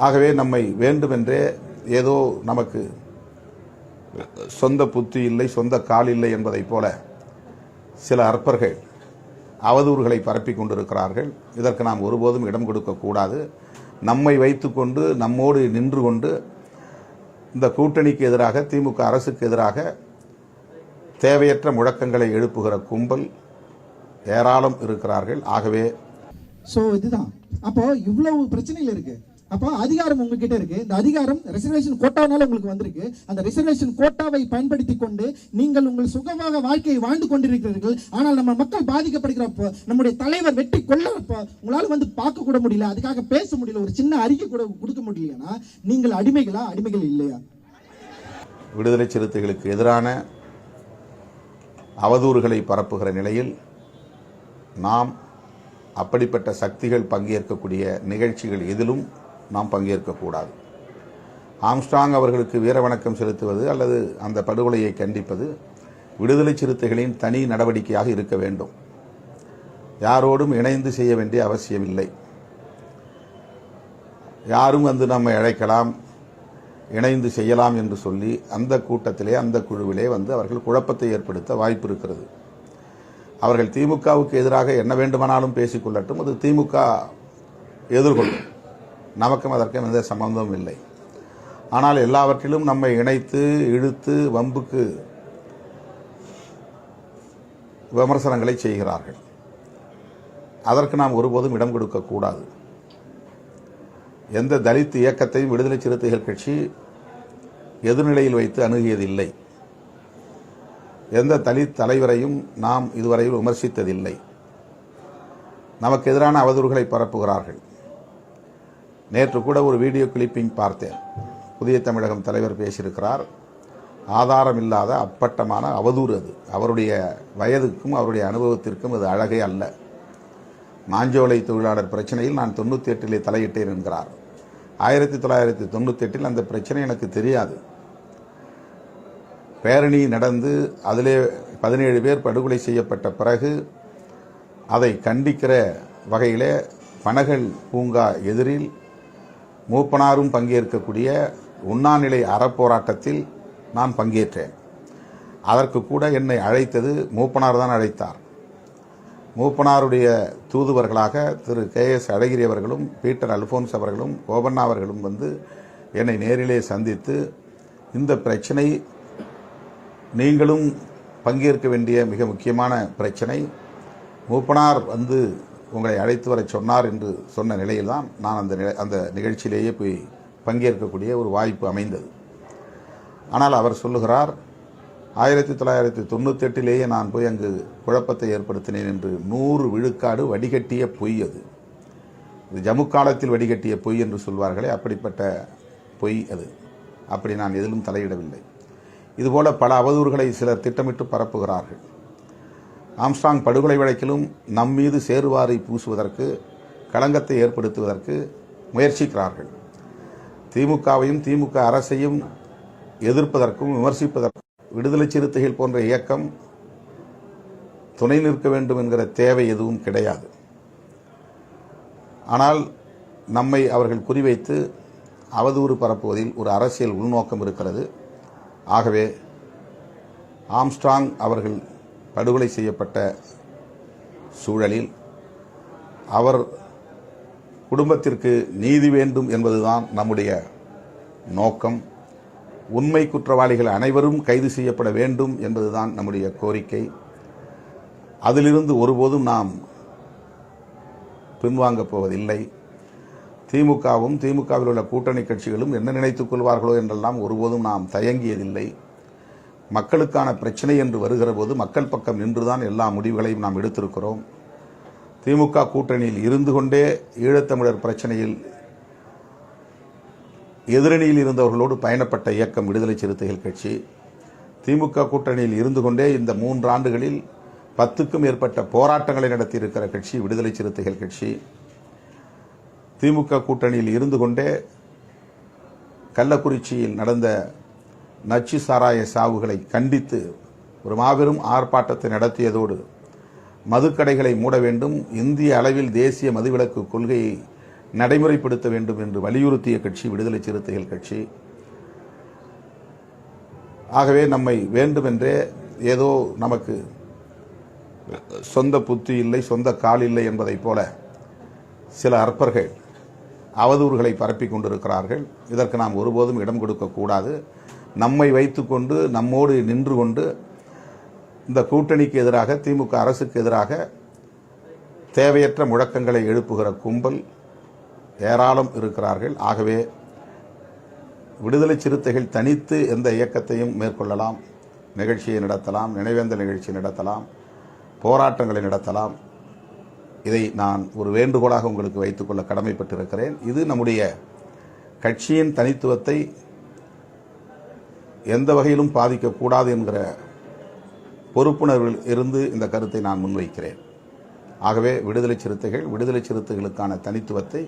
ஆகவே நம்மை வேண்டுமென்றே ஏதோ நமக்கு சொந்த புத்தி இல்லை, சொந்த கால் இல்லை என்பதைப் போல சில அற்பர்கள் அவதூறுகளை பரப்பி கொண்டிருக்கிறார்கள். இதற்கு நாம் ஒருபோதும் இடம் கொடுக்கக்கூடாது. நம்மை வைத்துக்கொண்டு நம்மோடு நின்று கொண்டு இந்த கூட்டணிக்கு எதிராக, திமுக அரசுக்கு எதிராக தேவையற்ற முழக்கங்களை எழுப்புகிற கும்பல் ஏராளம் இருக்கிறார்கள். ஆகவே இதுதான் அப்போ இவ்வளவு பிரச்சனைகள் இருக்கு. அப்போ அதிகாரம் உங்ககிட்ட இருக்கு. இந்த அதிகாரம் ரிசர்வேஷன் கோட்டானால உங்களுக்கு வந்திருக்கு. அந்த ரிசர்வேஷன் கோட்டாவை பயன்படுத்தி கொண்டு நீங்கள் உங்கள் சுகமாக வாழ்க்கையை வாழ்ந்து கொண்டிருக்கிறீர்கள். ஆனால் நம்ம மக்கள் பாதிக்கப்படுகிறப்போ, நம்முடைய தலைவர் வெட்டி கொள்ளப்போ உங்களால் வந்து பார்க்க கூட முடியல, அதுக்காக பேச முடியல, ஒரு சின்ன அறிக்கை கூட கொடுக்க முடியலன்னா நீங்கள் அடிமைகளா? அடிமைகள் இல்லையா? விடுதலை சிறுத்தைகளுக்கு எதிரான அவதூறுகளை பரப்புகிற நிலையில் நாம் அப்படிப்பட்ட சக்திகள் பங்கேற்கக்கூடிய நிகழ்ச்சிகள் எதிலும் நாம் பங்கேற்கக்கூடாது. ஆம்ஸ்ட்ராங் அவர்களுக்கு வீரவணக்கம் செலுத்துவது அல்லது அந்த படுகொலையை கண்டிப்பது விடுதலை சிறுத்தைகளின் தனி நடவடிக்கையாக இருக்க வேண்டும். யாரோடும் இணைந்து செய்ய வேண்டிய அவசியமில்லை. யாரும் வந்து நம்மை அழைக்கலாம், இணைந்து செய்யலாம் என்று சொல்லி அந்த கூட்டத்திலே, அந்த குழுவிலே வந்து அவர்கள் குழப்பத்தை ஏற்படுத்த வாய்ப்பு இருக்கிறது. அவர்கள் திமுகவுக்கு எதிராக என்ன வேண்டுமானாலும் பேசிக்கொள்ளட்டும், அது திமுக எதிர்கொள்ளும். நமக்கும் அதற்கும் எந்த சம்பந்தமும் இல்லை. ஆனால் எல்லாவற்றிலும் நம்மை இணைத்து இழுத்து வம்புக்கு விமர்சனங்களை செய்கிறார்கள். அதற்கு நாம் ஒருபோதும் இடம் கொடுக்கக்கூடாது. எந்த தலித் இயக்கத்தையும் விடுதலை சிறுத்தைகள் கட்சி எதிர்நிலையில் வைத்து அணுகியதில்லை. எந்த தலித் தலைவரையும் நாம் இதுவரையில் விமர்சித்ததில்லை. நமக்கு எதிரான அவதூறுகளை பரப்புகிறார்கள். நேற்று கூட ஒரு வீடியோ கிளிப்பிங் பார்த்தேன். புதிய தமிழகம் தலைவர் பேசியிருக்கிறார். ஆதாரம் இல்லாத அப்பட்டமான அவதூறு அது. அவருடைய வயதுக்கும் அவருடைய அனுபவத்திற்கும் அது அழகே அல்ல. மாஞ்சோலை தொழிலாளர் பிரச்சனையில் நான் 98 தலையிட்டேன் என்கிறார். 1998 அந்த பிரச்சனை எனக்கு தெரியாது. பேரணி நடந்து அதிலே 17 பேர் படுகொலை செய்யப்பட்ட பிறகு அதை கண்டிக்கிற வகையிலே பனகல் பூங்கா எதிரில் மூப்பனாரும் பங்கேற்கக்கூடிய உண்ணாநிலை அறப்போராட்டத்தில் நான் பங்கேற்றேன். அதற்கு கூட என்னை அழைத்தது மூப்பனார் தான் அழைத்தார். மூப்பனாருடைய தூதுவர்களாக திரு KS அழகிரி அவர்களும் பீட்டர் அல்போன்ஸ் அவர்களும் கோபண்ணா அவர்களும் வந்து என்னை நேரிலே சந்தித்து, இந்த பிரச்சனை நீங்களும் பங்கேற்க வேண்டிய மிக முக்கியமான பிரச்சனை, மூப்பனார் வந்து உங்களை அழைத்து வர சொன்னார் என்று சொன்ன நிலையில்தான் நான் அந்த நிகழ்ச்சியிலேயே போய் பங்கேற்கக்கூடிய ஒரு வாய்ப்பு அமைந்தது. ஆனால் அவர் சொல்லுகிறார், 1998 நான் போய் அங்கு குழப்பத்தை ஏற்படுத்தினேன் என்று 100 விழுக்காடு வடிகட்டிய பொய். அது ஜம்மு காலத்தில் வடிகட்டிய பொய் என்று சொல்வார்களே, அப்படிப்பட்ட பொய் அது. அப்படி நான் எதிலும் தலையிடவில்லை. இதுபோல பல அவதூறுகளை சிலர் திட்டமிட்டு பரப்புகிறார்கள். ஆம்ஸ்ட்ராங் படுகொலை வழக்கிலும் நம் மீது சேறுவாரை பூசுவதற்கு, களங்கத்தை ஏற்படுத்துவதற்கு முயற்சிக்கிறார்கள். திமுகவையும் திமுக அரசையும் எதிர்ப்பதற்கும் விமர்சிப்பதற்கும் விடுதலை சிறுத்தைகள் போன்ற இயக்கம் துணை நிற்க வேண்டும் என்கிற தேவை எதுவும் கிடையாது. ஆனால் நம்மை அவர்கள் குறிவைத்து அவதூறு பரப்புவதில் ஒரு அரசியல் உள்நோக்கம் இருக்கிறது. ஆகவே ஆம்ஸ்ட்ராங் அவர்கள் படுகொலை செய்யப்பட்ட சூழலில் அவர் குடும்பத்திற்கு நீதி வேண்டும் என்பதுதான் நம்முடைய நோக்கம். உண்மை குற்றவாளிகள் அனைவரும் கைது செய்யப்பட வேண்டும் என்பதுதான் நம்முடைய கோரிக்கை. அதிலிருந்து ஒருபோதும் நாம் பின்வாங்கப் போவதில்லை. திமுகவும் திமுகவில் உள்ள கூட்டணி கட்சிகளும் என்ன நினைத்துக் கொள்வார்களோ என்றெல்லாம் ஒருபோதும் நாம் தயங்கியதில்லை. மக்களுக்கான பிரச்சனை என்று வருகிற போது மக்கள் பக்கம் நின்றுதான் எல்லா முடிவுகளையும் நாம் எடுத்திருக்கிறோம். திமுக கூட்டணியில் இருந்து கொண்டே ஈழத்தமிழர் பிரச்சனையில் எதிரணியில் இருந்தவர்களோடு பயணப்பட்ட இயக்கம் விடுதலை சிறுத்தைகள் கட்சி. திமுக கூட்டணியில் இருந்து கொண்டே இந்த 3 ஆண்டுகளில் 10க்கும் மேற்பட்ட போராட்டங்களை நடத்தியிருக்கிற கட்சி விடுதலை சிறுத்தைகள் கட்சி. திமுக கூட்டணியில் இருந்து கொண்டே கள்ளக்குறிச்சியில் நடந்த நச்சு சாராய சாவுகளை கண்டித்து ஒரு மாபெரும் ஆர்ப்பாட்டத்தை நடத்தியதோடு மதுக்கடைகளை மூட வேண்டும், இந்திய அளவில் தேசிய மதுவிலக்கு கொள்கையை நடைமுறைப்படுத்த வேண்டும் என்று வலியுறுத்திய கட்சி விடுதலை சிறுத்தைகள் கட்சி. ஆகவே நம்மை வேண்டுமென்றே ஏதோ நமக்கு சொந்த புத்தி இல்லை, சொந்த கால் இல்லை என்பதைப் போல சில அற்பர்கள் அவதூறுகளை பரப்பிக் கொண்டிருக்கிறார்கள். இதற்கு நாம் ஒருபோதும் இடம் கொடுக்கக்கூடாது. நம்மை வைத்துக்கொண்டு நம்மோடு நின்று கொண்டு இந்த கூட்டணிக்கு எதிராக, திமுக அரசுக்கு எதிராக தேவையற்ற முழக்கங்களை எழுப்புகிற கும்பல் ஏராளம் இருக்கிறார்கள். ஆகவே விடுதலை சிறுத்தைகள் தனித்து எந்த இயக்கத்தையும் மேற்கொள்ளலாம், நிகழ்ச்சியை நடத்தலாம், நினைவேந்தல் நிகழ்ச்சி நடத்தலாம், போராட்டங்களை நடத்தலாம். இதை நான் ஒரு வேண்டுகோளாக உங்களுக்கு வைத்துக்கொள்ள கடமைப்பட்டிருக்கிறேன். இது நம்முடைய கட்சியின் தனித்துவத்தை எந்த வகையிலும் பாதிக்கக்கூடாது என்கிற பொறுப்புணர்வில் இருந்து இந்த கருத்தை நான் முன்வைக்கிறேன். ஆகவே விடுதலை சிறுத்தைகளுக்கான தனித்துவத்தை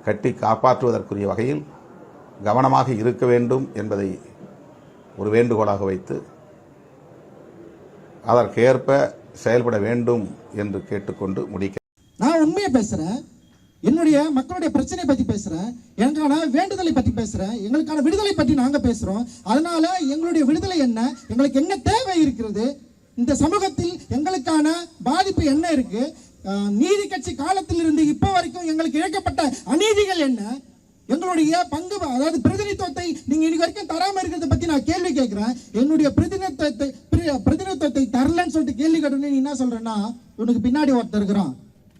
கட்டி காப்பாற்றுவதற்குரிய வகையில் கவனமாக இருக்க வேண்டும் என்பதை ஒரு வேண்டுகோளாக வைத்து அதற்கேற்ப செயல்பட வேண்டும் என்று கேட்டுக்கொண்டு முடிக்கிறேன். நான் உண்மையை பேசுறேன், என்னுடைய மக்களுடைய பிரச்சனை பத்தி பேசுறேன், எனக்கான வேண்டுதலை பத்தி பேசுறேன், எங்களுக்கான விடுதலை பற்றி நாங்க பேசுறோம். அதனால எங்களுடைய விடுதலை என்ன, எங்களுக்கு என்ன தேவை இருக்கிறது, இந்த சமூகத்தில் எங்களுக்கான பாதிப்பு என்ன இருக்கு, நீதி கட்சி காலத்தில் இருந்து இப்ப வரைக்கும் எங்களுக்கு இழைக்கப்பட்ட அநீதிகள் என்ன, எங்களுடைய பங்கு, அதாவது பிரதிநிதித்துவத்தை நீங்க இன்னைக்கு வரைக்கும் தராம இருக்கிறத பத்தி நான் கேள்வி கேட்கிறேன். என்னுடைய பிரதிநிதித்துவத்தை தரலன்னு சொல்லிட்டு கேள்வி கேட்டோன்னு நீ என்ன சொல்றேன்னா, உனக்கு பின்னாடி ஒருத்தர் இருக்கிறான்,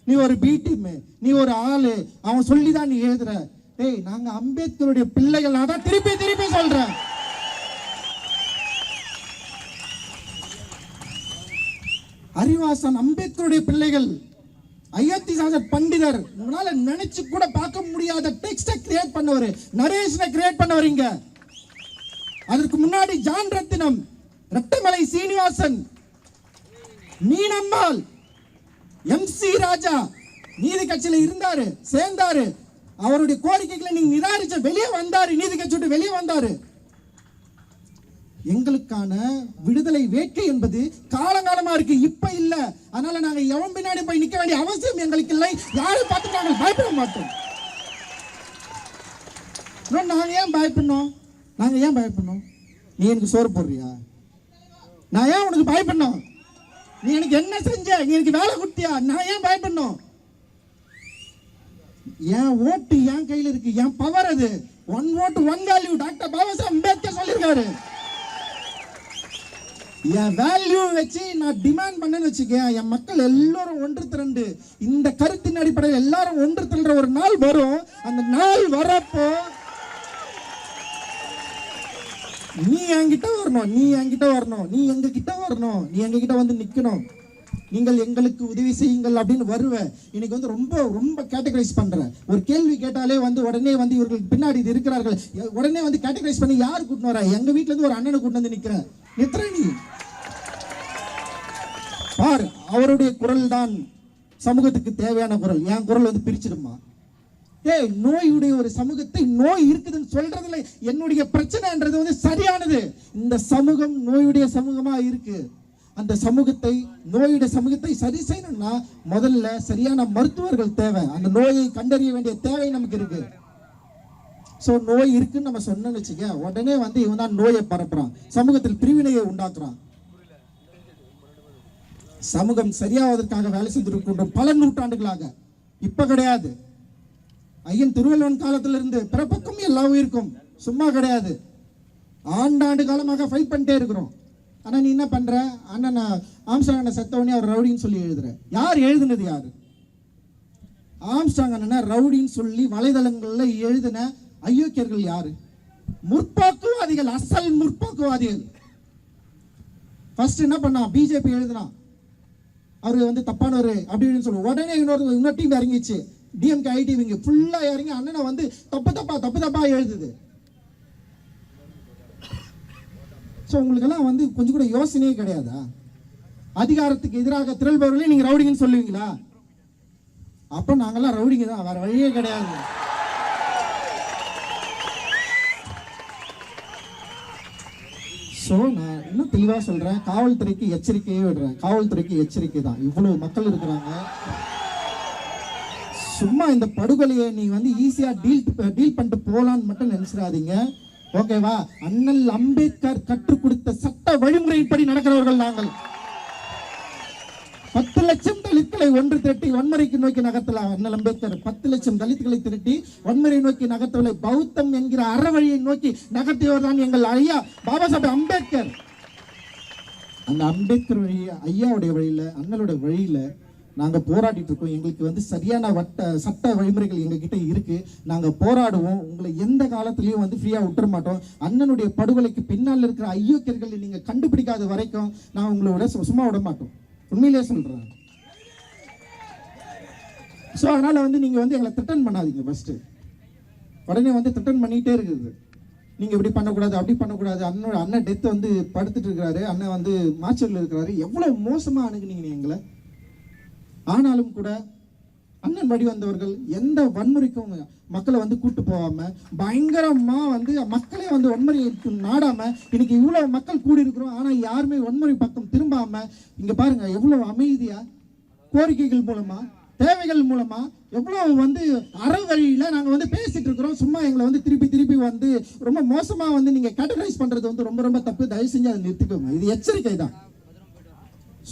நீ ஒரு பி டீம், நீ ஒரு ஆளு, அவன் சொல்லிதான் நீ எழுதுற. ஏய், நாங்க அம்பேத்கருடைய பிள்ளைகள். நான் தான் திருப்பி திருப்பி சொல்றேன், அறிவாசன் அம்பேத்கருடைய பிள்ளைகள், அயோத்திதாசர் பண்டிதர். உங்களால நினைச்சு கூட பார்க்க முடியாத டெக்ஸ்டை கிரியேட் பண்ணவர், நரேஷனை கிரியேட் பண்ணவர் இங்க. அதற்கு முன்னாடி ஜான் ரத்தினம், ரெட்டமலை சீனிவாசன், மீனம்மாள், MC ராஜா நீதி கட்சியில இருந்தாரு, சேர்ந்தாரு. அவருடைய கோரிக்கைகளை நீங்க நிராகரிச்ச வெளியே வந்தாரு, நீதி கட்சி விட்டு வெளியே வந்தாரு. எங்களுக்கான விடுதலை வேட்கை என்பது காலங்காலமா இருக்கு, இப்ப இல்ல. அதனால நாங்க எவன் பின்னாடி போய் நிக்க வேண்டிய அவசியம் எங்களுக்கு இல்லை. யாரை பார்த்து நாங்கள் பயப்பட மாட்டோம். நாங்க ஏன் பயப்படணும்? நீ எனக்கு சோறு போடுறியா? நான் ஏன் உனக்கு பயப்படணும்? நீ எனக்கு என்ன செஞ்ச? நீ எனக்கு வேலை கொடுத்தியா? நான் ஏன் பயப்படணும்? என் ஓட்டு என் கையில் இருக்கு, என் பவர் அது. ஒன் ஓட்டு one value, doctor Baba Saheb Ambedkar சொல்லியிருக்காரு. என் வேல்யூ வச்சு நான் டிமாண்ட் பண்ணேன்னு வச்சுக்க, என் மக்கள் எல்லாரும் ஒன்று திரண்டு இந்த கருத்தின் அடிப்படையில் எல்லாரும் ஒன்று திரண்ட ஒரு நாள் வரும். அந்த நாள் வரப்போ நீ என்கிட்ட வரணும், நீ எங்க கிட்ட வந்து நிக்கணும். நீங்கள் எங்களுக்கு உதவி செய்யுங்கள் அப்படின்னு வருவேன். இன்னைக்கு வந்து ரொம்ப ரொம்ப கேட்டகரைஸ் பண்றேன். ஒரு கேள்வி கேட்டாலே வந்து உடனே வந்து இவர்களுக்கு பின்னாடி இது இருக்கிறார்கள், உடனே வந்து கேட்டகரைஸ் பண்ணி யார் கூட்டினு வர? எங்க வீட்டுல இருந்து ஒரு அண்ணனை கூட்டு வந்து நிக்கிறேன். நீ பார், அவருடைய குரல் தான் சமூகத்துக்கு தேவையான குரல். என் குரல் வந்து பிரிச்சிடுமா? நோயுடைய ஒரு சமூகத்தை நோய் இருக்குதுன்னு சொல்றதுல என்னுடைய பிரச்சனைன்றது வந்து சரியானது. இந்த சமூகம் நோயுடைய சமூகமா இருக்கு. அந்த சமூகத்தை, நோயுடைய சமூகத்தை சரி செய்யணும்னா முதல்ல சரியான மருத்துவர்கள் தேவை. அந்த நோயை கண்டறிய வேண்டிய தேவை நமக்கு இருக்கு. சோ நோய் இருக்குன்னு நம்ம சொன்னோம்னு வச்சுக்க, உடனே வந்து இவன் தான் நோயை பரப்புறான், சமூகத்தில் பிரிவினையை உண்டாக்குறான். சமூகம் சரியாவதற்காக வேலை செஞ்சிருக்கின்றோம் பல நூற்றாண்டுகளாக. இப்ப கிடையாது. ஐயன் திருவள்ளுவன் காலத்துல இருந்து பிறப்புக்கும் எல்லா உயிருக்கும் சும்மா கிடையாது. ஆண்டாண்டு காலமாக ஃபைட் பண்ணிட்டே இருக்கிறோம். ஆனா நீ என்ன பண்ற? அண்ணன் ஆம்ஸ்ட்ராங் செத்தவனே அவர் ரவுடின்னு சொல்லி எழுதுற. யார் எழுதுனது? யாரு? ஆம்ஸ்ட்ராங் அண்ணன் ரவுடின்னு சொல்லி வலைதளங்கள்ல எழுதின அயோக்கியர்கள் யாரு? முற்போக்குவாதிகள், அசல் முற்போக்குவாதிகள். ஃபர்ஸ்ட் என்ன பண்ணா? பிஜேபி எழுதுனா அவரு வந்து தப்பானவர் அப்படின்னு சொல்லுவோம். உடனே இன்னொரு டீம் இறங்கிச்சு, டிஎம்கே ஐடி விங்க ஃபுல்லா இறங்கி அண்ணனை வந்து தப்பு தப்பா எழுதுது. ஸோ உங்களுக்கெல்லாம் வந்து கொஞ்சம் கூட யோசனையே கிடையாதா? அதிகாரத்துக்கு எதிராக திரள்பவர்களே நீங்க ரவுடிங்கன்னு சொல்லுவீங்களா? அப்ப நாங்கெல்லாம் ரவுடிங்க தான், வேற வழியே கிடையாது. ஸோ நான் இன்னும் தெளிவாக சொல்றேன், காவல்துறைக்கு எச்சரிக்கையே விடுறேன். காவல்துறைக்கு எச்சரிக்கை தான். இவ்வளவு மக்கள் இருக்கிறாங்க. சும்மா இந்த படுகொலையை நீ வந்து ஈஸியா டீல் பண்ணிட்டு போலான்னு மட்டும் நினைச்சிடாதீங்க. ஓகேவா? அண்ணல் அம்பேத்கர் கற்றுக் கொடுத்த சட்ட வழிமுறைப்படி நடக்கிறவர்கள் நாங்கள். 10 லட்சம் தலித்களை ஒன்று திரட்டி வன்முறைக்கு நோக்கி நகர்த்தலாம். அண்ணல் அம்பேத்கர் 10 லட்சம் தலித்களை திரட்டி வன்முறை நோக்கி நகர்த்தவில்லை, பௌத்தம் என்கிற அறவழியை நோக்கி நகர்த்தியவர் தான் எங்கள் ஐயா பாபா சாஹேப் அம்பேத்கர். அந்த அம்பேத்கர் வழி, ஐயாவுடைய வழியில, அண்ணலுடைய வழியில நாங்க போராடிட்டு இருக்கோம். எங்களுக்கு வந்து சரியான சட்ட வழிமுறைகள் எங்க கிட்ட இருக்கு. நாங்க போராடுவோம். உங்களை எந்த காலத்திலயும் வந்து ஃப்ரீயா விட்டுற மாட்டோம். அண்ணனுடைய படுகொலைக்கு பின்னால் இருக்கிற ஐயோக்கியர்களை நீங்க கண்டுபிடிக்காத வரைக்கும் நான் உங்களோட சும்மா விட மாட்டோம். உண்மையிலே சொல்றேன். ஸோ அதனால வந்து நீங்க வந்து எங்களை த்ரெட்டன் பண்ணாதீங்க. ஃபர்ஸ்ட் உடனே வந்து த்ரெட்டன் பண்ணிட்டே இருக்குது. நீங்க இப்படி பண்ணக்கூடாது, அப்படி பண்ணக்கூடாது. அண்ணன் டெத் வந்து படுத்துட்டு இருக்கிறாரு, அண்ணன் வந்து மாச்சூரில் இருக்கிறாரு. எவ்வளவு மோசமா அணுகுனீங்க எங்களை. ஆனாலும் கூட அண்ணன் வழி வந்தவர்கள் எந்த வன்முறைக்கும் மக்களை வந்து கூட்டு போகாம பயங்கரமா வந்து மக்களே வந்து வன்முறை நாடாம இன்னைக்கு இவ்வளவு மக்கள் கூடி இருக்கிறோம். ஆனா யாருமே வன்முறை பக்கம் திரும்பாம இங்க பாருங்க எவ்வளவு அமைதியா கோரிக்கைகள் மூலமா, தேவைகள் மூலமா எவ்வளவு வந்து அறவழியில நாங்க வந்து பேசிட்டு இருக்கிறோம். சும்மா எங்களை வந்து திருப்பி வந்து ரொம்ப மோசமா வந்து நீங்க கேட்டகரைஸ் பண்றது வந்து ரொம்ப ரொம்ப தப்பு. தயவு செஞ்சு அதை நிறுத்திக்கோங்க. இது எச்சரிக்கை தான்.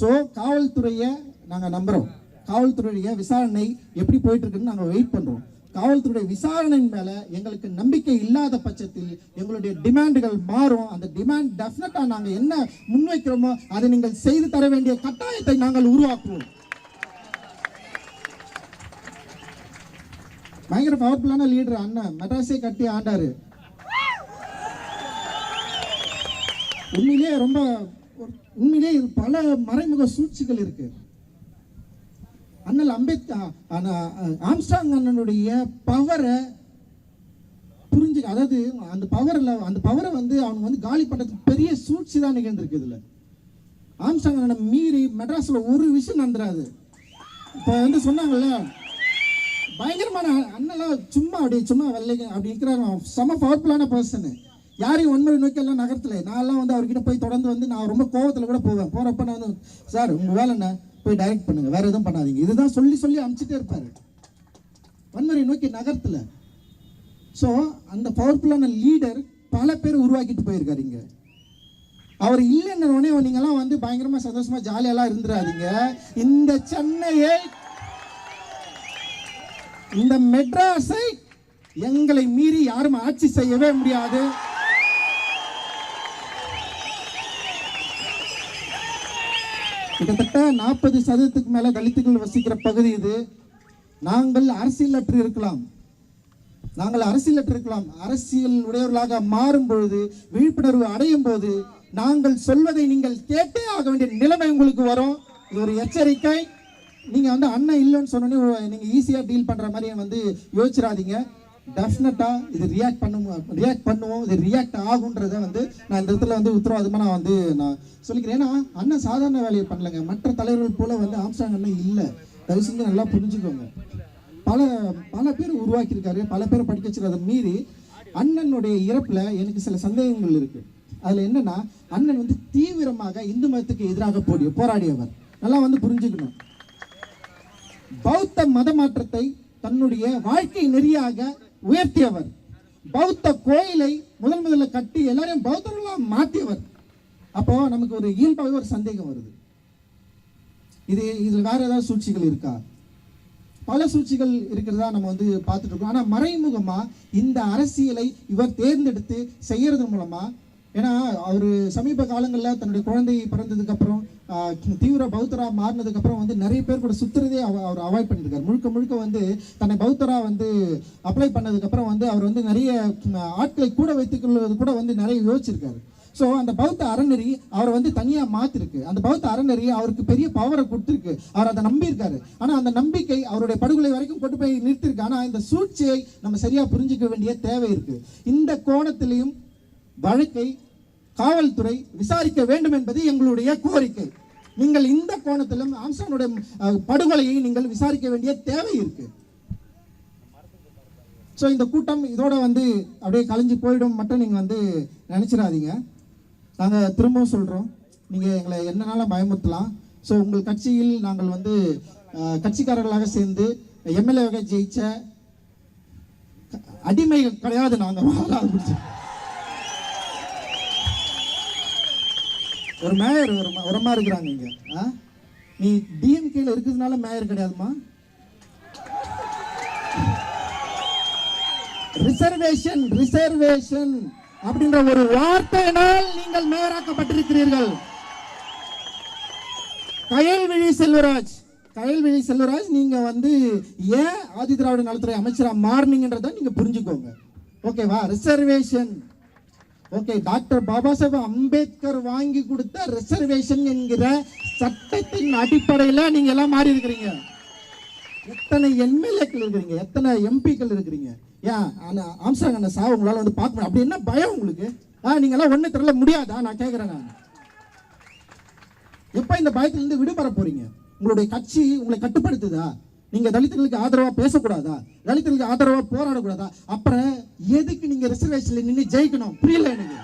ஸோ காவல்துறையை நாங்க நம்புறோம். காவல்துறையுடைய விசாரணை எப்படி போயிட்டு இருக்குன்னு நாங்கள் வெயிட் பண்றோம். காவல்துறை விசாரணையின் மேல எங்களுக்கு நம்பிக்கை இல்லாத பட்சத்தில் எங்களுடைய டிமாண்டுகள் மாறும். அந்த டிமாண்ட் டெஃபினட்டா நாங்க என்ன முன்வைக்கிறோமோ அதை நீங்கள் செய்து தர வேண்டிய கட்டாயத்தை நாங்கள் உருவாக்குவோம். பயங்கர பவர்ஃபுல்லான லீடர் அண்ணன், மெட்ராஸே கட்டி ஆண்டாரு. உண்மையிலே பல மறைமுக சூழ்ச்சிகள் இருக்கு. அண்ணல் ஆம்ஸ்ட்ராங் அண்ணனுடைய பவரை புரிஞ்சு, அதாவது அந்த பவரை வந்து அவங்க வந்து காலி பண்றதுக்கு பெரிய சூழ்ச்சி தான் நிகழ்ந்திருக்கு. இதுல ஆம்ஸ்ட்ராங் அண்ணனை மீறி மெட்ராஸ்ல ஒரு விஷயம் நடந்துராது. இப்போ வந்து சொன்னாங்கல்ல பயங்கரமான அண்ணெல்லாம் சும்மா வெள்ளைங்க அப்படி இருக்கிறாங்க. செம பவர்ஃபுல்லான பர்சன். யாரையும் வன்முறை நோக்கி எல்லாம் நகரத்துல நான்லாம் வந்து அவர்கிட்ட போய் தொடர்ந்து வந்து நான் ரொம்ப கோவத்துல கூட போவேன். போறப்ப நான் வந்து சார் உங்க வேலை என்ன, போய் டைரக்ட் பண்ணுங்க, வேற எதுவும் பண்ணாதீங்க, இதுதான் சொல்லி அனுப்பிச்சிட்டே இருப்பாரு வன்முறை நோக்கி நகரத்துல. ஸோ அந்த பவர்ஃபுல்லான லீடர் பல பேர் உருவாக்கிட்டு போயிருக்காரு. இங்க அவர் இல்லைன்னு உடனே நீங்கெல்லாம் வந்து பயங்கரமா சந்தோஷமா ஜாலியெல்லாம் இருந்துடாதீங்க. இந்த சென்னையை, இந்த மெட்ராஸை எங்களை மீறி யாரும் ஆட்சி செய்யவே முடியாது. கிட்டத்தட்ட 40% மேல தலித்துகள் வசிக்கிற பகுதி இது. நாங்கள் அரசியலற்று இருக்கலாம். அரசியல் உடையவர்களாக மாறும் பொழுது, விழிப்புணர்வு அடையும் போது நாங்கள் சொல்வதை நீங்கள் கேட்டே ஆக வேண்டிய நிலைமை உங்களுக்கு வரும். இது ஒரு எச்சரிக்கை. நீங்க வந்து அண்ணன் இல்லைன்னு சொன்னோன்னே நீங்க ஈஸியா டீல் பண்ற மாதிரி வந்து யோசிச்சிடாதீங்க. டெஃபினட்டா இது ரியாக்ட் பண்ணுவோம். இது ரியாக்ட் ஆகுன்றத வந்து நான் இந்த இடத்துல வந்து உத்தரவாதமா நான் சொல்லிக்கிறேன். ஏன்னா அண்ணன் சாதாரண வேலையை பண்ணலங்க. மற்ற தலைவர்கள் போல வந்து ஆம்ஸ்ட்ராங் அண்ணன் இல்லை. தயவு செஞ்சு நல்லா புரிஞ்சுக்கோங்க. பல பேர் உருவாக்கியிருக்காரு, பல பேரை படிக்க வச்சிருக்காரு. அதை மீறி அண்ணனுடைய இறப்புல எனக்கு சில சந்தேகங்கள் இருக்கு. அதுல என்னன்னா, அண்ணன் வந்து தீவிரமாக இந்து மதத்துக்கு எதிராக போராடியவர். நல்லா வந்து புரிஞ்சுக்கணும். பௌத்த மத மாற்றத்தை தன்னுடைய வாழ்க்கை நெறியாக உயர்த்தியவர். பௌத்த கோயிலை முதல்ல கட்டி எல்லாரையும் பௌத்தர்களா மாற்றியவர். அப்போ நமக்கு ஒரு இயல்பாகவே ஒரு சந்தேகம் வருது, இதுல வேற ஏதாவது சூழ்ச்சிகள் இருக்கா? பல சூழ்ச்சிகள் இருக்கிறதா நம்ம வந்து பார்த்துட்டு இருக்கோம். ஆனா மறைமுகமா இந்த அரசியலை இவர் தேர்ந்தெடுத்து செய்யறது மூலமா, ஏன்னா அவர் சமீப காலங்களில் தன்னுடைய குழந்தை பிறந்ததுக்கு அப்புறம் தீவிர பௌத்தரா மாறினதுக்கு அப்புறம் வந்து நிறைய பேர் கூட சுத்துறதே அவர் அவாய்ட் பண்ணிருக்காரு. முழுக்க வந்து தன்னை பௌத்தரா வந்து அப்ளை பண்ணதுக்கு அப்புறம் வந்து அவர் வந்து நிறைய ஆட்களை கூட வைத்துக் கொள்வது கூட வந்து நிறைய யோசிச்சிருக்காரு. ஸோ அந்த பௌத்த அறநெறி அவரை வந்து தனியா மாத்திருக்கு. அந்த பௌத்த அறநெறி அவருக்கு பெரிய பவரை கொடுத்துருக்கு. அவர் அதை நம்பியிருக்காரு. ஆனா அந்த நம்பிக்கை அவருடைய படுகொலை வரைக்கும் கொண்டு போய் நிறுத்திருக்கு. ஆனா இந்த சூழ்ச்சியை நம்ம சரியா புரிஞ்சுக்க வேண்டிய தேவை இருக்கு. இந்த கோணத்திலையும் வழக்கை காவல்துறை விசாரிக்க வேண்டும் என்பது எங்களுடைய கோரிக்கை. நீங்கள் இந்த கோணத்திலும் ஆம்ஸ்ட்ராங்குடைய படுகொலையை நீங்கள் விசாரிக்க வேண்டிய தேவை இருக்கு. ஸோ இந்த கூட்டம் இதோட வந்து அப்படியே கலைஞ்சு போயிடும் மட்டும் நீங்க வந்து நினைச்சிடாதீங்க. நாங்கள் திரும்பவும் சொல்றோம், நீங்க எங்களை என்னன்னாலும் பயமுறுத்தலாம். ஸோ உங்கள் கட்சியில் நாங்கள் வந்து கட்சிக்காரர்களாக சேர்ந்து எம்எல்ஏவாக ஜெயிச்ச அடிமைகள் கிடையாது. நாங்க ஒரு மேயர் உரமா இருக்கிறாங்க இங்க. நீ டிஎம்கேல இருக்கிறதுனால மேயர் கிடையாதுமா. ரிசர்வேஷன் ரிசர்வேஷன் அப்படின்ற ஒரு வார்த்தையினால் நீங்கள் மேயராக்கப்பட்டிருக்கிறீர்கள். கயல்விழி செல்வராஜ் நீங்க வந்து ஏன் ஆதி திராவிட நலத்துறை அமைச்சரா மாறினீங்கன்றத நீங்க புரிஞ்சுக்கோங்க. ஓகேவா? Reservation okay. Doctor Baba Saheb Ambedkar வாங்கி கொடுத்த ரிசர்வேஷன் என்கிற சட்டத்தின் அடிப்படையில் நீங்க எல்லாம் மாறி இருக்கிறீங்க. எத்தனை எம்எல்ஏக்கள் இருக்கிறீங்க, எத்தனை எம்பிக்கள் இருக்கிறீங்க. ஏன் ஆம்ஸ்ட்ராங் அண்ணா சாவு உங்களால வந்து பார்க்க முடியும்? அப்படி என்ன பயம் உங்களுக்கு? நீங்க எல்லாம் ஒண்ணு தெரியல முடியாதா? நான் கேட்கிறேன். நான் எப்ப இந்த பயத்திலிருந்து விடுபட போறீங்க? உங்களுடைய கட்சி உங்களை கட்டுப்படுத்துதா? நீங்க தலித்துகளுக்கு ஆதரவா பேசக்கூடாதா? தலித்துகளுக்கு ஆதரவா போராடக்கூடாதா? அப்புறம் எதுக்கு நீங்க ரிசர்வேஷன்ல நின்று ஜெயிக்கணும்? புரியல எனக்கு.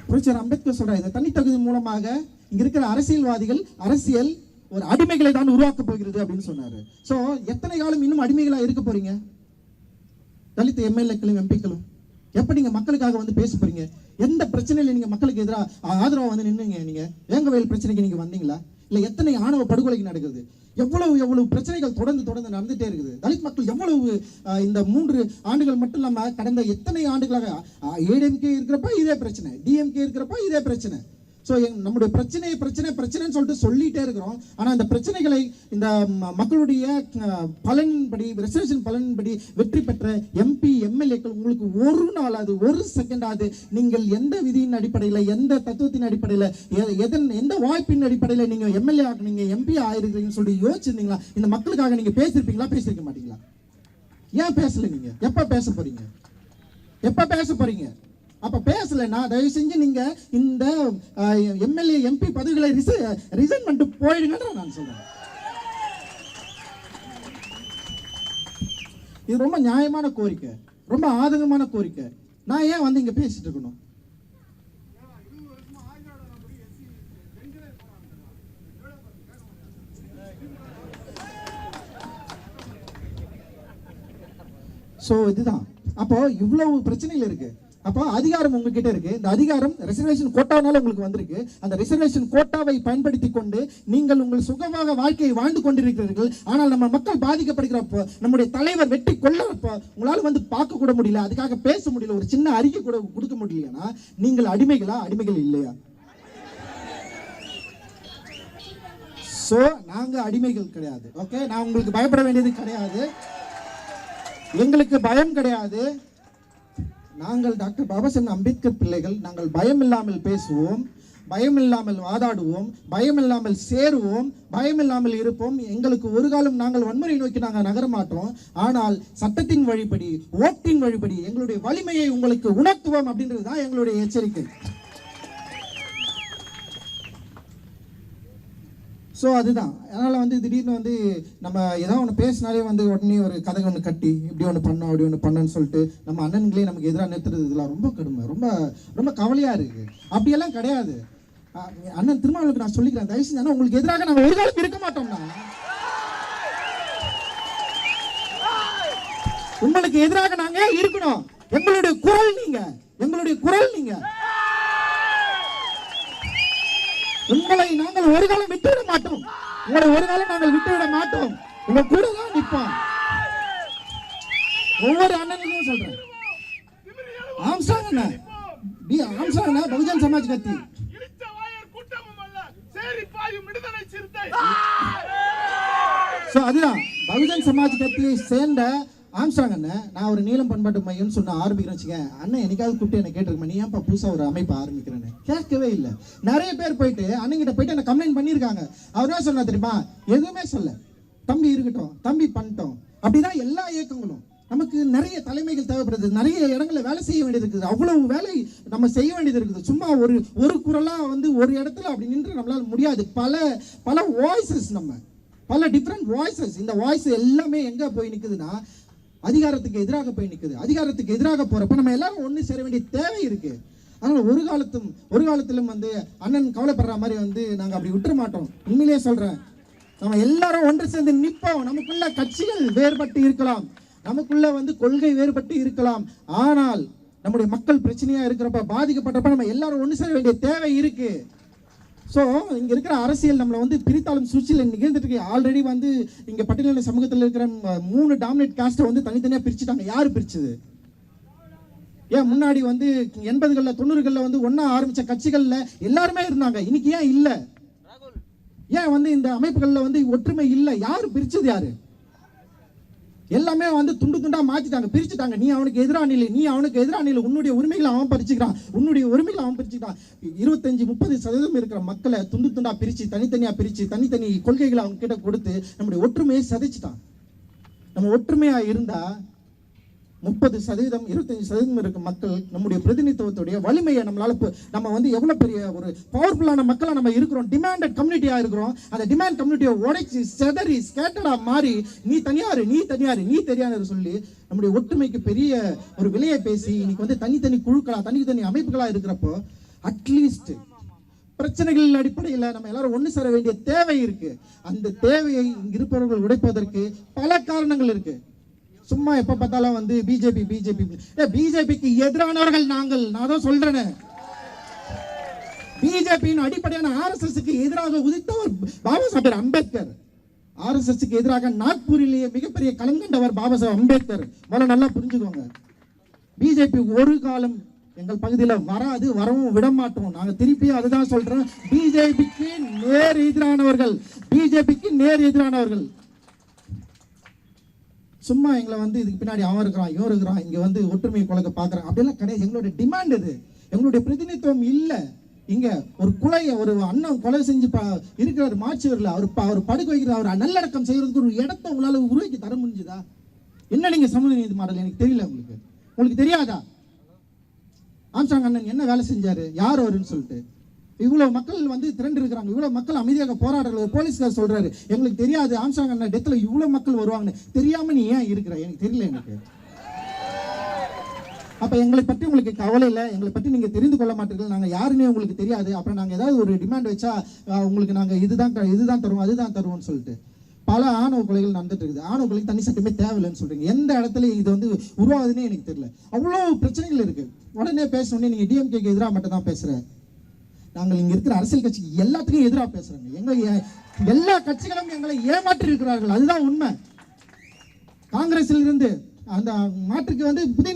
புரட்சியாளர் அம்பேத்கர் சொல்றாரு, இந்த தனித்தகுதி மூலமாக இங்க இருக்கிற அரசியல்வாதிகள் அரசியல் ஒரு அடிமைகளை தான் உருவாக்க போகிறது அப்படின்னு சொன்னாரு. சோ எத்தனை காலம் இன்னும் அடிமைகளா இருக்க போறீங்க? தலித் எம்எல்ஏக்களும் எம்பிக்களும் எப்ப நீங்க மக்களுக்காக வந்து பேச போறீங்க? எந்த பிரச்சனையில நீங்க மக்களுக்கு எதிராக ஆதரவா வந்து நின்னுங்க? நீங்க வேங்கவயல் பிரச்சனைக்கு நீங்க வந்தீங்களா? இல்ல எத்தனை ஆணவ படுகொலைக்கு நடக்குது? எவ்வளவு பிரச்சனைகள் தொடர்ந்து நடந்துட்டே இருக்குது. தலித் மக்கள் எவ்வளவு இந்த 3 ஆண்டுகள் மட்டும் இல்லாம கடந்த எத்தனை ஆண்டுகளாக ஏடிஎம்கே இருக்கிறப்ப இதே பிரச்சனை, டிஎம்கே இருக்கிறப்ப இதே பிரச்சனை. ஸோ நம்முடைய பிரச்சனைன்னு சொல்லிட்டு சொல்லிட்டே இருக்கிறோம். ஆனால் இந்த பிரச்சனைகளை இந்த மக்களுடைய பலனின்படி, ரிசர்வேஷன் பலனின்படி வெற்றி பெற்ற எம்பி எம்எல்ஏக்கள் உங்களுக்கு ஒரு நாளாவது, ஒரு செகண்டாவது நீங்கள் எந்த விதியின் அடிப்படையில், எந்த தத்துவத்தின் அடிப்படையில், எந்த வாய்ப்பின் அடிப்படையில் நீங்கள் எம்எல்ஏ ஆகுனீங்க, எம்பி ஆயிருக்கிறீங்கன்னு சொல்லி யோசிச்சிருந்தீங்களா? இந்த மக்களுக்காக நீங்கள் பேசியிருப்பீங்களா? பேசியிருக்க மாட்டீங்களா? ஏன் பேசல? நீங்க எப்ப பேச போறீங்க? அப்ப பேசலன்னா தயவு செஞ்சு நீங்க இந்த எம்எல்ஏ எம்பி பதவிகளை ரிசைன் பண்ணிட்டு போயிடுங்கன்ற நான் சொல்றேன். இது ரொம்ப நியாயமான கோரிக்கை, ரொம்ப ஆதங்கமான கோரிக்கை. நான் ஏன் வந்து இங்க பேசிட்டு இருக்கணும்? சோ இதுதான். அப்போ இவ்வளவு பிரச்சனைகள் இருக்கு. அப்போ அதிகாரம் உங்ககிட்ட இருக்கு. இந்த அதிகாரம் ரிசர்வேஷன் கோட்டானால உங்களுக்கு வந்திருக்கு. அந்த ரிசர்வேஷன் கோட்டாவை பயன்படுத்தி கொண்டு நீங்கள் உங்கள் சுகமாக வாழ்க்கையை வாழ்ந்து கொண்டிருக்கிறீர்கள். ஆனால் நம்ம மக்கள் பாதிக்கப்படுகிறப்போ, நம்முடைய தலைவர் வெட்டி கொல்லப்போ உங்களால வந்து பார்க்க கூட முடியல, அதுக்காக பேச முடியல, ஒரு சின்ன அறிக்கை கூட கொடுக்க முடியலன்னா நீங்கள் அடிமைகளா? அடிமைகள் இல்லையா? சோ நாங்க அடிமைகள் கிடையாது. ஓகே, நான் உங்களுக்கு பயப்பட வேண்டியது கிடையாது, எங்களுக்கு பயம் கிடையாது. நாங்கள் டாக்டர் பாபா சாஹேப் அம்பேத்கர் பிள்ளைகள். நாங்கள் பயம் இல்லாமல் பேசுவோம், பயம் இல்லாமல் வாதாடுவோம், பயம் இல்லாமல் சேருவோம், பயம் இல்லாமல் இருப்போம். எங்களுக்கு ஒரு காலம் நாங்கள் வன்முறை நோக்கி நாங்கள் நகர மாட்டோம். ஆனால் சட்டத்தின் வழிபடி, ஓட்டின் வழிபடி எங்களுடைய வலிமையை உங்களுக்கு உணர்த்துவோம் அப்படின்றது தான் எங்களுடைய எச்சரிக்கை. ஸோ அதுதான். அதனால் வந்து திடீர்னு வந்து நம்ம ஏதாவது ஒன்று பேசினாலே வந்து உடனே ஒரு கதை ஒன்று கட்டி இப்படி ஒன்று பண்ணோம் அப்படி ஒன்று பண்ணோன்னு சொல்லிட்டு நம்ம அண்ணன்களே நமக்கு எதிராக நிறுத்துறது இதெல்லாம் ரொம்ப கடுமை, ரொம்ப ரொம்ப கவலையாக இருக்குது. அப்படியெல்லாம் கிடையாது. அண்ணன் திருமாவளவுக்கு நான் சொல்லிக்கிறேன், தயவு செஞ்சு உங்களுக்கு எதிராக நாங்கள் ஒரு காலம் இருக்க மாட்டோம்னா. உங்களுக்கு எதிராக நாங்கள் இருக்கணும். எங்களுடைய குரல் நீங்க, எங்களுடைய குரல் நீங்க. உங்களை நாங்கள் ஒரு காலம் விட்டுவிட மாட்டோம், உங்களை ஒரு காலம் நாங்கள் விட்டுவிட மாட்டோம். உங்க கூட தான் நிற்போம். ஒவ்வொரு அண்ணனுக்கும் சொல்றேன். ஆம்ஸ்ட்ராங் அண்ணா, பகுஜன் சமாஜ் கட்சி அதுதான் பகுஜன் சமாஜ் கட்சியை சேர்ந்த ஆம்ஸ்ட்ராங் அண்ணன். நான் ஒரு நீளம் பண்பாட்டு மையம்னு சொன்ன ஆரம்பிக்கிறேன் வச்சுக்க. அண்ணன் என்னைக்காவது கூப்பிட்டு என்ன கேட்டிருக்கேன், நீ ஏன்ப்பா புதுசாக ஒரு அமைப்பு ஆரம்பிக்கிறேன்னு? கேட்கவே இல்லை. நிறைய பேர் போயிட்டு அண்ணங்கிட்ட போயிட்டு என்ன கம்ப்ளைண்ட் பண்ணியிருக்காங்க. அவர் என்ன சொன்னா தெரியுமா? எதுவுமே சொல்ல, தம்பி இருக்கட்டும், தம்பி பண்ணிட்டோம். அப்படிதான் எல்லா இயக்கங்களும். நமக்கு நிறைய தலைமைகள் தேவைப்படுது, நிறைய இடங்கள்ல வேலை செய்ய வேண்டியது இருக்குது, அவ்வளவு வேலை நம்ம செய்ய வேண்டியது இருக்குது. சும்மா ஒரு குரலா வந்து ஒரு இடத்துல அப்படி நின்று நம்மளால முடியாது. பல வாய்ஸஸ், நம்ம பல டிஃப்ரெண்ட் வாய்ஸஸ். இந்த வாய்ஸ் எல்லாமே எங்க போய் நிற்குதுன்னா அதிகாரத்துக்கு எதிராக போய் நிற்குது. அதிகாரத்துக்கு எதிராக போறப்ப நம்ம எல்லாரும் ஒன்று சேர வேண்டிய தேவை இருக்கு. அதனால ஒரு காலத்திலும் வந்து அண்ணன் கவலைப்படுற மாதிரி வந்து நாங்கள் அப்படி விட்டுற மாட்டோம். உண்மையிலேயே சொல்றேன், நம்ம எல்லாரும் ஒன்று சேர்ந்து நிற்போம். நமக்குள்ள கட்சிகள் வேறுபட்டு இருக்கலாம், நமக்குள்ள வந்து கொள்கை வேறுபட்டு இருக்கலாம், ஆனால் நம்முடைய மக்கள் பிரச்சனையா இருக்கிறப்ப, பாதிக்கப்பட்டப்ப நம்ம எல்லாரும் ஒன்று சேர வேண்டிய தேவை இருக்கு. ஸோ இங்க இருக்கிற அரசியல் நம்மளை வந்து பிரித்தாளும் சூழ்ச்சியில் நிகழ்ந்துட்டு இருக்கு. ஆல்ரெடி வந்து இங்க பட்டியலின சமூகத்தில் இருக்கிற 3 டாமினேட் காஸ்ட்டை வந்து தனித்தனியா பிரிச்சுட்டாங்க. யாரு பிரிச்சது? ஏன் முன்னாடி வந்து 80களில் 90களில் வந்து ஒன்னா ஆரம்பிச்ச கட்சிகள்ல எல்லாருமே இருந்தாங்க, இன்னைக்கு ஏன் இல்ல? ஏன் வந்து இந்த அமைப்புகள்ல வந்து ஒற்றுமை இல்ல? யாரு பிரிச்சது? யாரு? எல்லாமே வந்து துண்டு துண்டா மாத்திட்டாங்க, பிரிச்சுட்டாங்க. நீ அவனுக்கு எதிரானில, நீ அவனுக்கு எதிரானில, உன்னுடைய உரிமைகளை அவன் பறிச்சுக்கிறான், உன்னுடைய உரிமைகளை அவன் பறிச்சுக்கிறான். 25-30% இருக்கிற மக்களை துண்டு துண்டா பிரிச்சு, தனித்தனியா பிரிச்சு, தனித்தனி கொள்கைகளை அவங்க கிட்ட கொடுத்து நம்முடைய ஒற்றுமையை சதைச்சிட்டான். நம்ம ஒற்றுமையா இருந்தா 30%, 25% இருக்க மக்கள் நம்முடைய பிரதிநிதித்துவத்துடைய வலிமையை நம்மளால நம்ம வந்து எவ்வளவு பெரிய ஒரு பவர்ஃபுல்லான மக்களா நம்ம இருக்கிறோம், டிமாண்டட் கம்யூனிட்டியா இருக்கிறோம். அந்த டிமாண்ட் கம்யூனிட்டியை உடைச்சு செதறி ஸ்கேட்டடா மாறி நீ தனியாரு, நீ தனியாரு, நீ தெரியாரு சொல்லி நம்முடைய ஒற்றுமைக்கு பெரிய ஒரு விலையை பேசி இன்னைக்கு வந்து தனித்தனி குழுக்களா, தனித்தனி அமைப்புகளா இருக்கிறப்போ அட்லீஸ்ட் பிரச்சனைகளின் அடிப்படையில் நம்ம எல்லாரும் ஒன்று சேர வேண்டிய தேவை இருக்கு. அந்த தேவையை இங்க இருப்பவர்கள் உடைப்பதற்கு பல காரணங்கள் இருக்கு. சும்மா எப்ப பார்த்தாலும் வந்து பிஜேபிக்கு எதிரானவர்கள் நாங்கள். நான் தான் சொல்றேன், பிஜேபியின் அடிப்படையான ஆர்எஸ்எஸ்க்கு எதிராக உதித்தவர் பாபா சாஹேப் அம்பேத்கர். ஆர்எஸ்எஸ்க்கு எதிராக நாக்பூரிலேயே மிகப்பெரிய களங்கண்டவர் பாபா சாஹேப் அம்பேத்கர். முதல்ல நல்லா புரிஞ்சுக்கோங்க. பிஜேபி ஒரு காலம் எங்கள் பகுதியில் வராது, வரவும் விட மாட்டோம். நாங்க திருப்பி அதுதான் சொல்றோம், பிஜேபிக்கு நேர் எதிரானவர்கள், பிஜேபிக்கு நேர் எதிரானவர்கள். சும்மா எங்களை வந்து இதுக்கு பின்னாடி அவன் இருக்கிறான், இவன் இருக்கிறான், இங்க வந்து ஒற்றுமையை குலைக்க பாக்குறான் அப்படிலாம் கிடையாது. எங்களுடைய டிமாண்ட் இது, எங்களுடைய பிரதிநிதித்துவம் இல்ல. இங்க ஒரு ஒரு அண்ணன் கொலை செஞ்சு இருக்கிறார் மாட்சியர்ல, அவர் படுக்க வைக்கிறார், அவர் நல்லடக்கம் செய்யறதுக்கு ஒரு இடத்த உங்களால உருவாக்கி தர முடிஞ்சுதா? என்ன நீங்க சமூக நீதி மாடல்? எனக்கு தெரியல. உங்களுக்கு தெரியாதா? ஆம்ஸ்ட்ராங் அண்ணன் என்ன வேலை செஞ்சாரு, யார் அவருன்னு சொல்லிட்டு இவ்வளவு மக்கள் வந்து திரண்டு இருக்கிறாங்க, இவ்வளவு மக்கள் அமைதியாக போராடுற ஒரு போலீஸ்கார் சொல்றாரு எங்களுக்கு தெரியாது ஆம்ஸ்ட்ராங் அண்ணன் டெத்ல இவ்வளவு மக்கள் வருவாங்கன்னு. தெரியாம நீ ஏன் இருக்கிற? எனக்கு தெரியல. எனக்கு அப்ப எங்களை பற்றி உங்களுக்கு கவலை இல்லை, எங்களை பற்றி நீங்க தெரிந்து கொள்ள மாட்டீர்கள், நாங்க யாருன்னே உங்களுக்கு தெரியாது. அப்புறம் நாங்க ஏதாவது ஒரு டிமாண்ட் வச்சா உங்களுக்கு நாங்க இதுதான் தருவோம், அதுதான் தருவோம்னு சொல்லிட்டு பல ஆணவ கொலைகள் நடந்துட்டு இருக்குது. ஆணவ கொலைக்கு தனி சட்டமே தேவையில்லைன்னு சொல்றீங்க. எந்த இடத்துல இது வந்து உருவாகுதுன்னே எனக்கு தெரியல. அவ்வளவு பிரச்சனைகள் இருக்கு. உடனே பேசணுன்னே நீங்க டிஎம்கேக்கு எதிராக மட்டும் தான் பேசுற. நாங்கள் இங்க இருக்கிற அரசியல் கட்சிக்கு எல்லாத்துக்கும் எதிராக பேசுறாங்க. எல்லா கட்சிகளும் எங்களை ஏமாற்றி இருக்கிறார்கள், அதுதான் உண்மை. காங்கிரஸில் இருந்து அந்த மாற்றுக்கு வந்து புதிய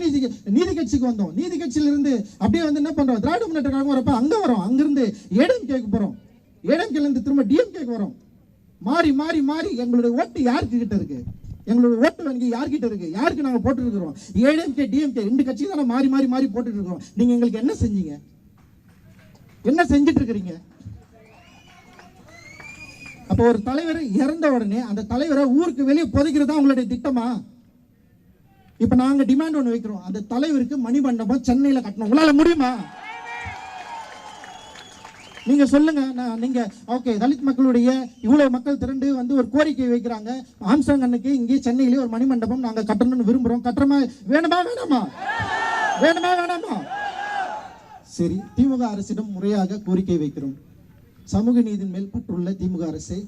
நீதி கட்சிக்கு வந்தோம், நீதி கட்சியில இருந்து அப்படியே வந்து என்ன பண்றோம், திராவிட முன்னேற்ற கழகம் வரப்ப அங்க வரோம், அங்கிருந்து ஏடிஎம்கேக்கு போறோம், ஏடிஎம்கேல இருந்து திரும்ப டிஎம்கேக்கு வரோம். மாறி மாறி மாறி எங்களுடைய ஓட்டு யாருக்கு கிட்ட இருக்கு, எங்களுடைய ஓட்டு வங்கி யார்கிட்ட இருக்கு, யாருக்கு நாங்க போட்டு இருக்கிறோம்? ஏடிஎம்கே டிஎம்கே 2 கட்சி தானே மாறி மாறி மாறி போட்டுட்டு இருக்கிறோம். நீங்க எங்களுக்கு என்ன செஞ்சீங்க? என்ன செஞ்சிட்டு இருக்கிறீங்க? அப்போ ஒரு தலைவர் இறந்த உடனே அந்த தலைவரை ஊருக்கு வெளியே புதைக்கிறதா உங்களுடைய திட்டமா? இப்ப நாங்க டிமாண்ட் ஒண்ணு வைக்கிறோம், அந்த தலைவருக்கு மணிமண்டபம் சென்னையில கட்டணும். உங்களால முடியுமா? நீங்க சொல்லுங்க. நீங்க ஓகே, தலித் மக்களுடைய இவ்வளவு மக்கள் திரண்டு வந்து ஒரு கோரிக்கை வைக்கிறாங்க, ஆம்ஸ்ட்ராங் அன்னைக்கு இங்கே சென்னையிலே ஒரு மணிமண்டபம் நாங்க கட்டணும்னு விரும்புறோம். கட்டுறமா? வேணுமா வேணாமா? வேணுமா வேணாமா? சரி, திமுக அரசிடம் முறையாக கோரிக்கை வைக்கிறோம். சமூக நீதியின் மேல் பற்றுள்ள திமுக அரசு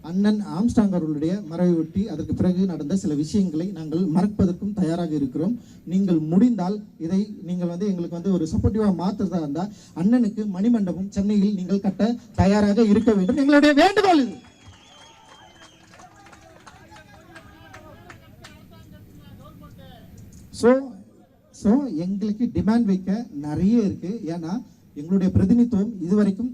அண்ணன் ஆம்ஸ்ட்ராங் அவர்களுடைய மறைவை ஒட்டி அதற்கு பிறகு நடந்த சில விஷயங்களை நாங்கள் மறப்பதற்கும் தயாராக இருக்கிறோம். நீங்கள் முடிந்தால் இதை நீங்கள் வந்து எங்களுக்கு வந்து ஒரு சப்போர்ட்டிவா மாற்றுறதா இருந்தால் அண்ணனுக்கு மணிமண்டபம் சென்னையில் நீங்கள் கட்ட தயாராக இருக்க வேண்டும், எங்களுடைய வேண்டுகோள் இது. ஸோ எங்களுக்கு டிமாண்ட் வைக்க நிறைய இருக்கு. ஏன்னா எங்களுடைய பிரதிநிதித்துவம் இதுவரைக்கும்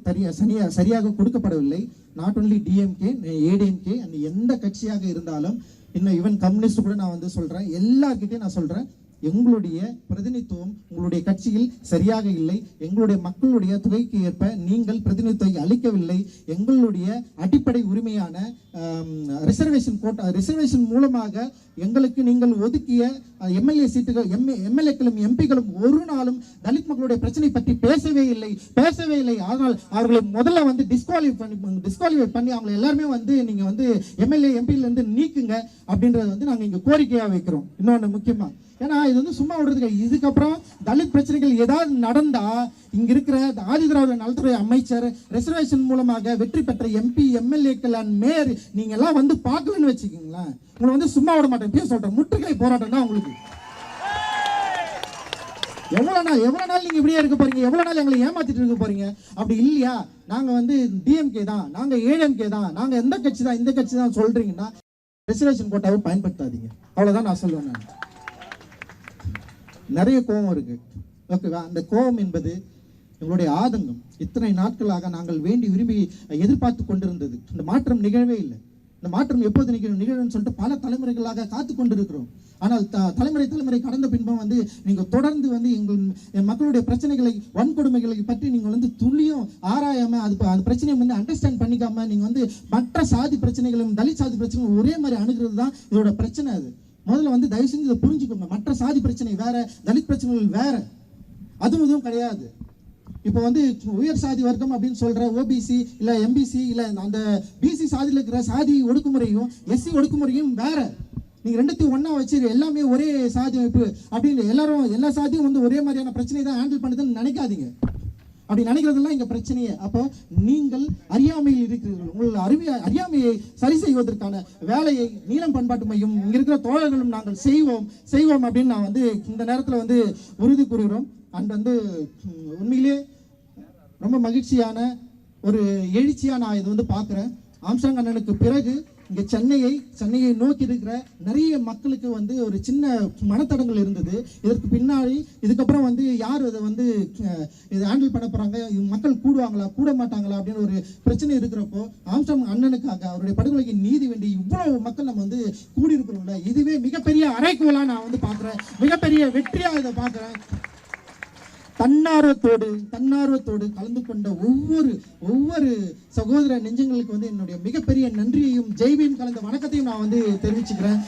சரியாக கொடுக்கப்படவில்லை. Not only DMK, ADMK and எந்த கட்சியாக இருந்தாலும், இன்னும் ஈவன் கம்யூனிஸ்ட் கூட நான் வந்து சொல்றேன், எல்லார்கிட்டையும் நான் சொல்றேன், எங்களுடைய பிரதிநிதித்துவம் உங்களுடைய கட்சியில் சரியாக இல்லை. எங்களுடைய மக்களுடைய தொகைக்கு ஏற்ப நீங்கள் பிரதிநிதித்துவத்தை அளிக்கவில்லை. எங்களுடைய அடிப்படை உரிமையான ரிசர்வேஷன் மூலமாக எங்களுக்கு நீங்கள் ஒதுக்கிய எம்எல்ஏ சீட்டுகள், எம்எல்ஏக்களும் எம்பிகளும் ஒரு நாளும் தலித் மக்களுடைய பிரச்சனை பற்றி பேசவே இல்லை. ஆனால் அவர்களை முதல்ல வந்து டிஸ்குவாலிஃபை பண்ணி அவங்க எல்லாருமே வந்து நீங்க வந்து எம்எல்ஏ எம்பில இருந்து நீக்குங்க அப்படின்றத வந்து நாங்க இங்க கோரிக்கையா வைக்கிறோம். இன்னொன்னு முக்கியமா, ஏன்னா இது வந்து சும்மா விடுறதுக்கு. இதுக்கப்புறம் தலித் பிரச்சனைகள் ஏதாவது நடந்தா இங்க இருக்கிற ஆதிதிராவிட நலத்துறை அமைச்சர் ரிசர்வேஷன் மூலமாக வெற்றி பெற்ற எம்பி, எம்எல்ஏக்கள் அண்ட் மேயர் நீங்க எல்லாம் வந்து பார்க்கலன்னு வச்சுக்கீங்களேன், உங்களை வந்து சும்மா விட மாட்டேன். பேச சொல்றேன், முற்றுகை போராட்டம் தான் உங்களுக்கு. எவ்வளவு நாள் நீங்க இப்படியே இருக்க போறீங்க? எவ்வளவு நாள் எங்களை ஏமாத்திட்டு இருக்க போறீங்க? அப்படி இல்லையா, நாங்க வந்து டிஎம்கே தான், நாங்க ஏடிஎம்கே தான், நாங்க எந்த கட்சி தான், இந்த கட்சி தான் சொல்றீங்கன்னா ரிசர்வேஷன் கோட்டாவை பயன்படுத்தாதீங்க. அவ்வளவுதான் நான் சொல்லுவேன். நான் நிறைய கோபம் இருக்கு, ஓகேவா? அந்த கோபம் என்பது எங்களுடைய ஆதங்கம். இத்தனை நாட்களாக நாங்கள் வேண்டி விரும்பி எதிர்பார்த்து கொண்டிருந்தது. இந்த மாற்றம் நிகழவே இல்லை. இந்த மாற்றம் எப்போது நிகழும்னு சொல்லிட்டு பல தலைமுறைகளாக காத்து கொண்டிருக்கிறோம். ஆனால் தலைமுறை கடந்த பின்பும் வந்து நீங்க தொடர்ந்து வந்து எங்கள் மக்களுடைய பிரச்சனைகளை, வன்கொடுமைகளை பற்றி நீங்கள் வந்து துளியும் ஆராயாம அந்த பிரச்சனையை வந்து அண்டர்ஸ்டாண்ட் பண்ணிக்காம நீங்க வந்து மற்ற சாதி பிரச்சனைகளும் தலித் சாதி பிரச்சனைகளும் ஒரே மாதிரி அணுகிறது தான் இதோட பிரச்சனை. அது முதல்ல வந்து தயவு செஞ்சு இதை புரிஞ்சுக்கோங்க. மற்ற சாதி பிரச்சனை வேற, தலித் பிரச்சனைகள் வேற, அதுவும் இதுவும் கிடையாது. இப்போ வந்து உயர் சாதி வர்க்கம் அப்படின்னு சொல்ற ஓபிசி இல்ல எம்பிசி இல்ல அந்த பிசி சாதியில் இருக்கிற சாதி ஒடுக்குமுறையும் எஸ்சி ஒடுக்குமுறையும் வேற. நீங்க ரெண்டுத்தையும் ஒண்ணா வச்சு எல்லாமே ஒரே சாதி அமைப்பு அப்படின்னு எல்லா சாதியும் வந்து ஒரே மாதிரியான பிரச்சனை தான் ஹேண்டில் பண்ணுதுன்னு நினைக்காதீங்க. அப்படி நினைக்கிறதுலாம் இங்க பிரச்சனையே. அப்போ நீங்கள் அறியாமையில் இருக்கிறீர்கள். உங்கள் அறியாமையை சரி செய்வதற்கான வேலையை நீலம் பண்பாட்டு மையம் இங்க இருக்கிற தோழர்களும் நாங்கள் செய்வோம் அப்படின்னு நான் வந்து இந்த நேரத்தில் வந்து உறுதி கூறுகிறோம். அண்ட் வந்து உண்மையிலே ரொம்ப மகிழ்ச்சியான ஒரு எழுச்சியா நான் இது வந்து பார்க்குறேன். ஆம்ஸ்ட்ராங் அண்ணனுக்கு பிறகு இங்கே சென்னையை நோக்கி இருக்கிற நிறைய மக்களுக்கு வந்து ஒரு சின்ன மனத்தடங்கள் இருந்தது. இதற்கு பின்னாடி இதுக்கப்புறம் வந்து யார் அதை வந்து இதை ஹேண்டில் பண்ண போகிறாங்க, மக்கள் கூடுவாங்களா கூட மாட்டாங்களா அப்படின்னு ஒரு பிரச்சனை இருக்கிறப்போ ஆம்ஸ்ட்ராங் அண்ணனுக்காக அவருடைய படுகொலைக்கு நீதி வேண்டி இவ்வளவு மக்கள் நம்ம வந்து கூடியிருக்கிறோம்ல, இதுவே மிகப்பெரிய அறைகோலாக நான் வந்து பார்க்குறேன். மிகப்பெரிய வெற்றியாக இதை பார்க்குறேன். தன்னார்வத்தோடு கலந்து கொண்ட ஒவ்வொரு சகோதர நெஞ்சங்களுக்கு வந்து என்னுடைய மிகப்பெரிய நன்றியையும் ஜெய்பீம் கலந்த வணக்கத்தையும் நான் வந்து தெரிவிச்சுக்கிறேன்.